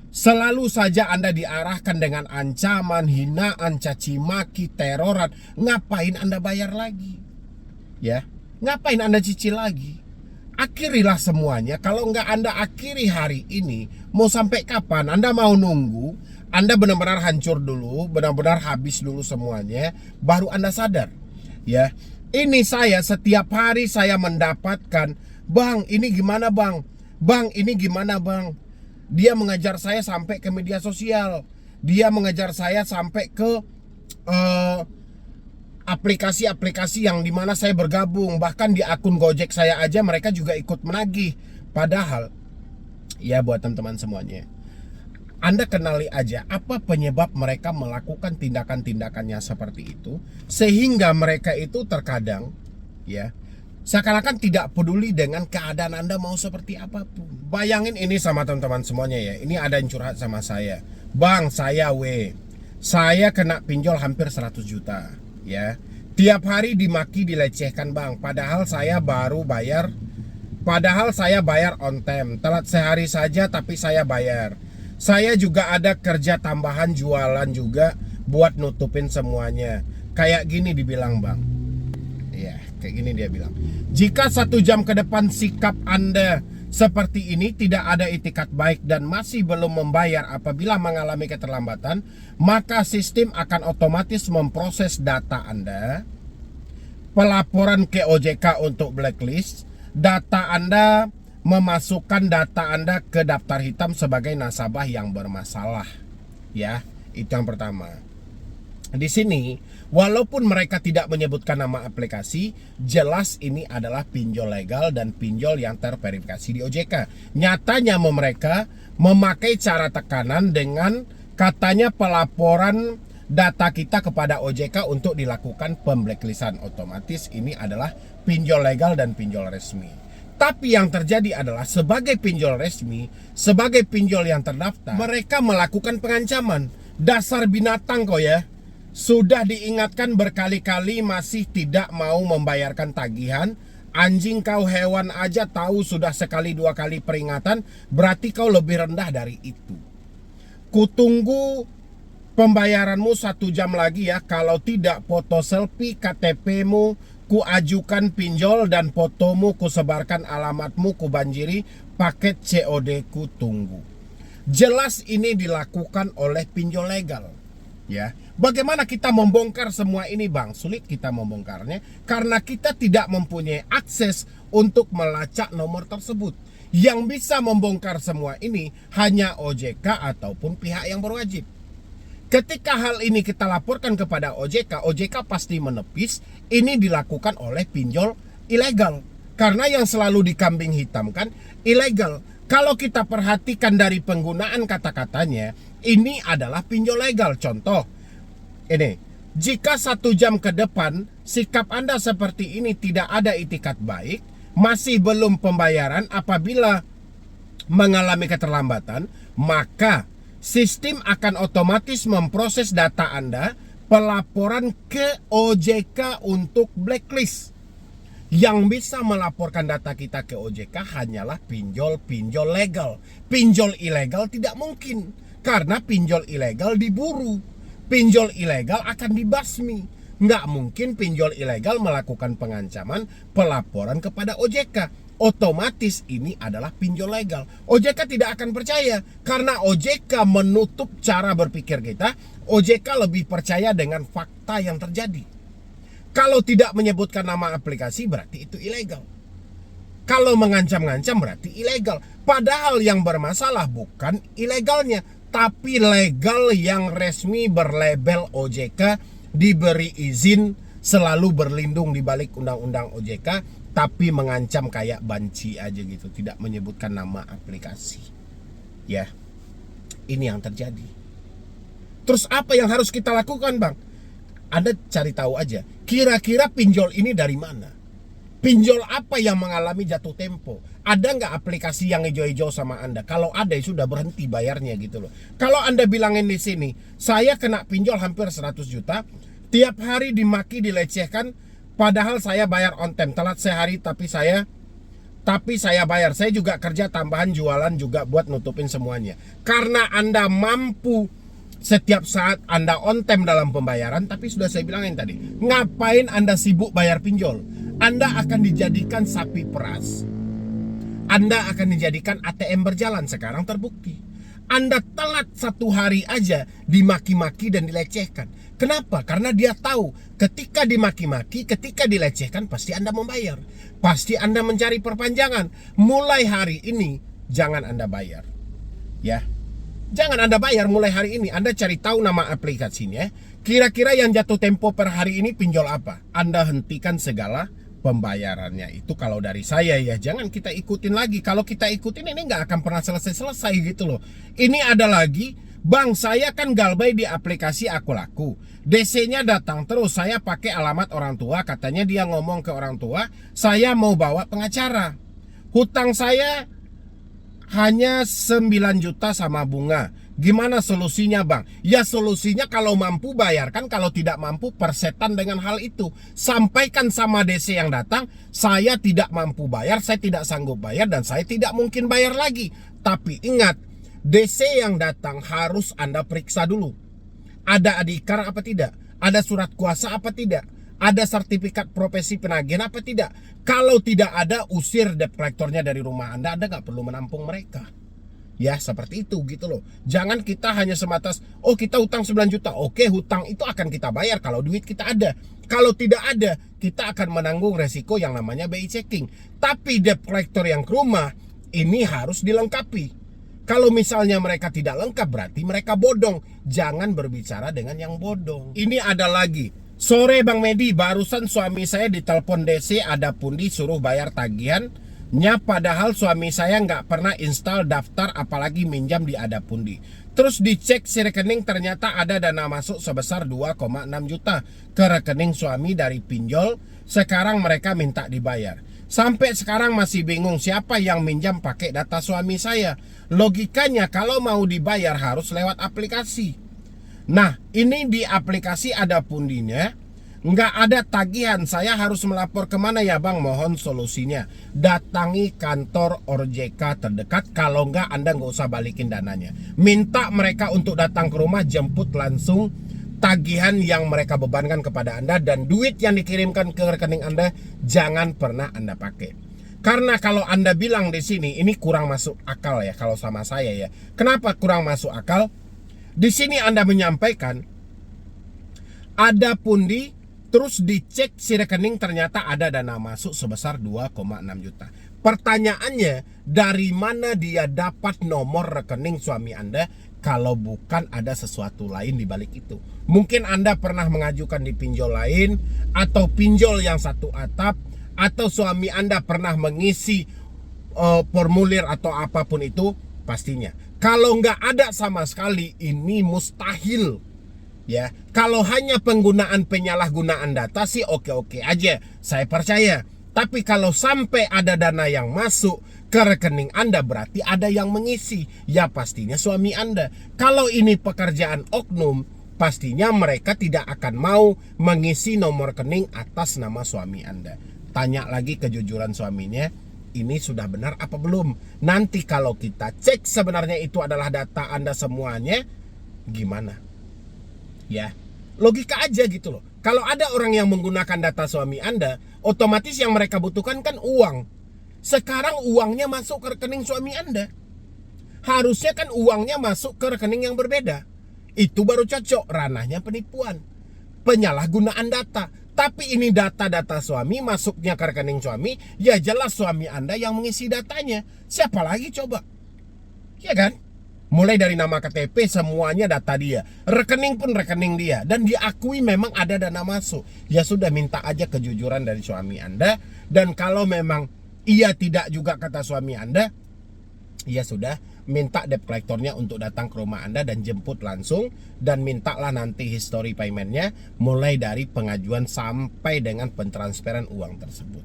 Selalu saja Anda diarahkan dengan ancaman, hinaan, caci maki, teroran. Ngapain Anda bayar lagi? Ya, ngapain Anda cicil lagi? Akhirilah semuanya. Kalau nggak Anda akhiri hari ini, mau sampai kapan? Anda mau nunggu? Anda benar-benar hancur dulu, benar-benar habis dulu semuanya, baru Anda sadar. Ya, ini saya setiap hari saya mendapatkan, "Bang, ini gimana bang? Bang, ini gimana bang?" Dia mengejar saya sampai ke media sosial. Dia mengejar saya sampai ke aplikasi-aplikasi yang dimana saya bergabung. Bahkan di akun Gojek saya aja mereka juga ikut menagih. Padahal, ya buat teman-teman semuanya, Anda kenali aja apa penyebab mereka melakukan tindakan-tindakannya seperti itu, sehingga mereka itu terkadang, ya, seakan-akan tidak peduli dengan keadaan Anda mau seperti apapun. Bayangin ini sama teman-teman semuanya ya. Ini ada yang curhat sama saya. "Bang, saya kena pinjol hampir 100 juta. Ya. Tiap hari dimaki, dilecehkan bang. Padahal saya bayar on time. Telat sehari saja tapi saya bayar. Saya juga ada kerja tambahan jualan juga buat nutupin semuanya." Kayak gini dibilang bang. Ya, kayak gini dia bilang. "Jika 1 jam ke depan sikap Anda seperti ini, tidak ada itikat baik dan masih belum membayar apabila mengalami keterlambatan, maka sistem akan otomatis memproses data Anda, pelaporan ke OJK untuk blacklist, data Anda, memasukkan data Anda ke daftar hitam sebagai nasabah yang bermasalah." Ya, itu yang pertama. Di sini, walaupun mereka tidak menyebutkan nama aplikasi, jelas ini adalah pinjol legal dan pinjol yang terverifikasi di OJK. Nyatanya mereka memakai cara tekanan dengan katanya pelaporan data kita kepada OJK untuk dilakukan pemblacklistan. Otomatis ini adalah pinjol legal dan pinjol resmi. Tapi yang terjadi adalah sebagai pinjol resmi, sebagai pinjol yang terdaftar, mereka melakukan pengancaman. Dasar binatang kok ya. Sudah diingatkan berkali-kali masih tidak mau membayarkan tagihan. Anjing kau, hewan aja tahu sudah sekali dua kali peringatan, berarti kau lebih rendah dari itu. Kutunggu pembayaranmu 1 jam lagi ya. Kalau tidak, foto selfie KTP-mu ku ajukan pinjol dan fotomu ku sebarkan, alamatmu ku banjiri, paket COD ku tunggu. Jelas ini dilakukan oleh pinjol legal. Ya, bagaimana kita membongkar semua ini bang? Sulit kita membongkarnya karena kita tidak mempunyai akses untuk melacak nomor tersebut. Yang bisa membongkar semua ini hanya OJK ataupun pihak yang berwajib. Ketika hal ini kita laporkan kepada OJK, OJK pasti menepis ini dilakukan oleh pinjol ilegal. Karena yang selalu dikambing hitamkan ilegal. Kalau kita perhatikan dari penggunaan kata-katanya, ini adalah pinjol legal. Contoh, ini, jika 1 jam ke depan sikap Anda seperti ini, tidak ada itikat baik, masih belum pembayaran apabila mengalami keterlambatan, maka sistem akan otomatis memproses data Anda, pelaporan ke OJK untuk blacklist. Yang bisa melaporkan data kita ke OJK hanyalah pinjol-pinjol legal. Pinjol ilegal tidak mungkin, karena pinjol ilegal diburu. Pinjol ilegal akan dibasmi. Nggak mungkin pinjol ilegal melakukan pengancaman, pelaporan kepada OJK. Otomatis ini adalah pinjol legal. OJK tidak akan percaya, karena OJK menutup cara berpikir kita. OJK lebih percaya dengan fakta yang terjadi. Kalau tidak menyebutkan nama aplikasi berarti itu ilegal. Kalau mengancam-ngancam berarti ilegal. Padahal yang bermasalah bukan ilegalnya, tapi legal yang resmi berlabel OJK, diberi izin, selalu berlindung di balik undang-undang OJK, tapi mengancam kayak banci aja gitu, tidak menyebutkan nama aplikasi. Ya, ini yang terjadi. Terus apa yang harus kita lakukan bang? Anda cari tahu aja, kira-kira pinjol ini dari mana? Pinjol apa yang mengalami jatuh tempo? Ada nggak aplikasi yang hijau-hijau sama Anda? Kalau ada ya sudah, berhenti bayarnya gitu loh. Kalau Anda bilangin di sini, saya kena pinjol hampir 100 juta, tiap hari dimaki, dilecehkan, padahal saya bayar on time, telat sehari tapi saya tapi saya bayar. Saya juga kerja tambahan jualan juga buat nutupin semuanya. Karena Anda mampu setiap saat Anda on time dalam pembayaran, tapi sudah saya bilangin tadi, ngapain Anda sibuk bayar pinjol? Anda akan dijadikan sapi peras. Anda akan dijadikan ATM berjalan. Sekarang terbukti. Anda telat 1 hari aja dimaki-maki dan dilecehkan. Kenapa? Karena dia tahu ketika dimaki-maki, ketika dilecehkan pasti Anda membayar. Pasti Anda mencari perpanjangan. Mulai hari ini jangan Anda bayar. Ya. Jangan Anda bayar mulai hari ini. Anda cari tahu nama aplikasinya. Kira-kira yang jatuh tempo per hari ini pinjol apa? Anda hentikan segala pembayarannya. Itu kalau dari saya ya. Jangan kita ikutin lagi. Kalau kita ikutin ini nggak akan pernah selesai-selesai gitu loh. Ini ada lagi, bang saya kan galbay di aplikasi Aku Laku. DC-nya datang terus. Saya pakai alamat orang tua. Katanya dia ngomong ke orang tua, saya mau bawa pengacara. Hutang saya hanya 9 juta sama bunga. Gimana solusinya bang? Ya solusinya kalau mampu bayarkan, kalau tidak mampu persetan dengan hal itu. Sampaikan sama DC yang datang, saya tidak mampu bayar, saya tidak sanggup bayar dan saya tidak mungkin bayar lagi. Tapi ingat, DC yang datang harus Anda periksa dulu. Ada adikar apa tidak? Ada surat kuasa apa tidak? Ada sertifikat profesi penagihan apa tidak? Kalau tidak ada, usir debt collectornya dari rumah Anda. Anda nggak perlu menampung mereka. Ya seperti itu gitu loh. Jangan kita hanya sebatas, oh kita hutang 9 juta. Oke, hutang itu akan kita bayar kalau duit kita ada. Kalau tidak ada, kita akan menanggung resiko yang namanya BI checking. Tapi debt collector yang ke rumah, ini harus dilengkapi. Kalau misalnya mereka tidak lengkap, berarti mereka bodong. Jangan berbicara dengan yang bodong. Ini ada lagi. Sore Bang Medi, barusan suami saya ditelepon DC ada pundi suruh bayar tagihannya, padahal suami saya nggak pernah install daftar apalagi minjam di ada pundi. Terus dicek si rekening, ternyata ada dana masuk sebesar 2,6 juta ke rekening suami dari pinjol. Sekarang mereka minta dibayar. Sampai sekarang masih bingung siapa yang minjam pakai data suami saya. Logikanya kalau mau dibayar harus lewat aplikasi. Nah, ini di aplikasi ada pundinya, nggak ada tagihan. Saya harus melapor kemana ya bang? Mohon solusinya. Datangi kantor OJK terdekat. Kalau nggak, Anda nggak usah balikin dananya. Minta mereka untuk datang ke rumah, jemput langsung tagihan yang mereka bebankan kepada Anda. Dan duit yang dikirimkan ke rekening Anda jangan pernah Anda pakai. Karena kalau Anda bilang di sini ini kurang masuk akal ya kalau sama saya ya. Kenapa kurang masuk akal? Di sini Anda menyampaikan ada pundi, terus dicek si rekening ternyata ada dana masuk sebesar 2,6 juta. Pertanyaannya, dari mana dia dapat nomor rekening suami Anda kalau bukan ada sesuatu lain di balik itu? Mungkin Anda pernah mengajukan di pinjol lain atau pinjol yang satu atap, atau suami Anda pernah mengisi formulir atau apapun itu, pastinya. Kalau nggak ada sama sekali, ini mustahil. Ya, kalau hanya penggunaan penyalahgunaan data sih oke-oke aja, saya percaya. Tapi kalau sampai ada dana yang masuk ke rekening Anda, berarti ada yang mengisi. Ya pastinya suami Anda. Kalau ini pekerjaan oknum, pastinya mereka tidak akan mau mengisi nomor rekening atas nama suami Anda. Tanya lagi kejujuran suaminya, ini sudah benar apa belum? Nanti kalau kita cek sebenarnya itu adalah data Anda semuanya, gimana? Ya, logika aja gitu loh. Kalau ada orang yang menggunakan data suami Anda, otomatis yang mereka butuhkan kan uang. Sekarang uangnya masuk ke rekening suami Anda. Harusnya kan uangnya masuk ke rekening yang berbeda. Itu baru cocok, ranahnya penipuan, penyalahgunaan data. Tapi ini data-data suami masuknya ke rekening suami, ya jelas suami Anda yang mengisi datanya. Siapa lagi coba? Ya kan? Mulai dari nama KTP semuanya data dia, rekening pun rekening dia, dan diakui memang ada dana masuk. Ya sudah, minta aja kejujuran dari suami Anda. Dan kalau memang ia tidak juga kata suami Anda, ya sudah, minta debt collectornya untuk datang ke rumah Anda dan jemput langsung, dan mintalah nanti history paymentnya mulai dari pengajuan sampai dengan pentransferan uang tersebut.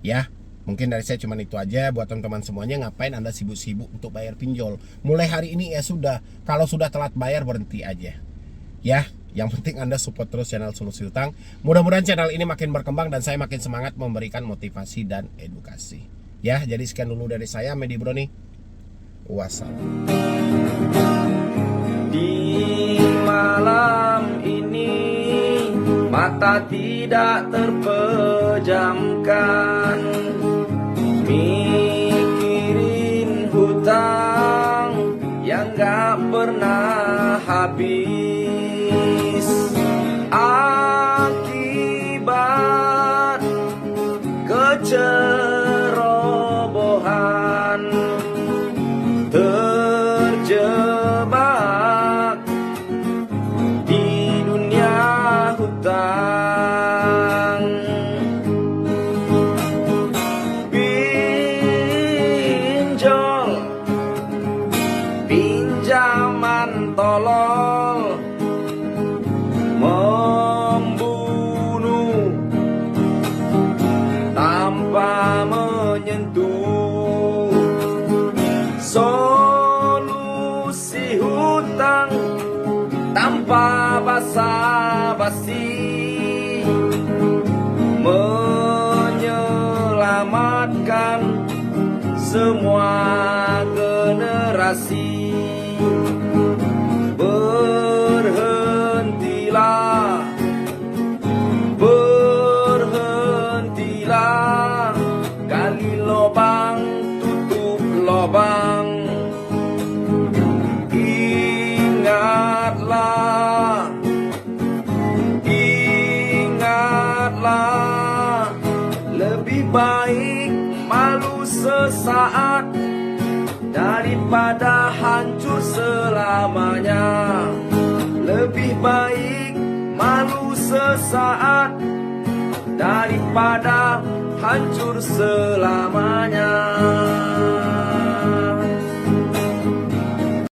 Ya, mungkin dari saya cuma itu aja. Buat teman-teman semuanya, ngapain Anda sibuk-sibuk untuk bayar pinjol? Mulai hari ini ya sudah, kalau sudah telat bayar berhenti aja. Ya, yang penting Anda support terus channel Solusi Utang. Mudah-mudahan channel ini makin berkembang dan saya makin semangat memberikan motivasi dan edukasi. Ya, jadi sekian dulu dari saya, Medi Bro nih. Wassalam. Di malam ini mata tidak terpejamkan, mikirin hutang yang gak pernah habis. Akibat kecerobohan, terjebak di dunia hutang. Pinjol, pinjaman tolol, membunuh tanpa menyentuh. Solusi hutang tanpa basa-basi, menyelamatkan semua generasi. Berhentilah, berhentilah, gali lubang tutup lubang. Ingatlah, ingatlah, lebih baik malu sesaat daripada hancur selamanya. Lebih baik malu sesaat daripada hancur selamanya.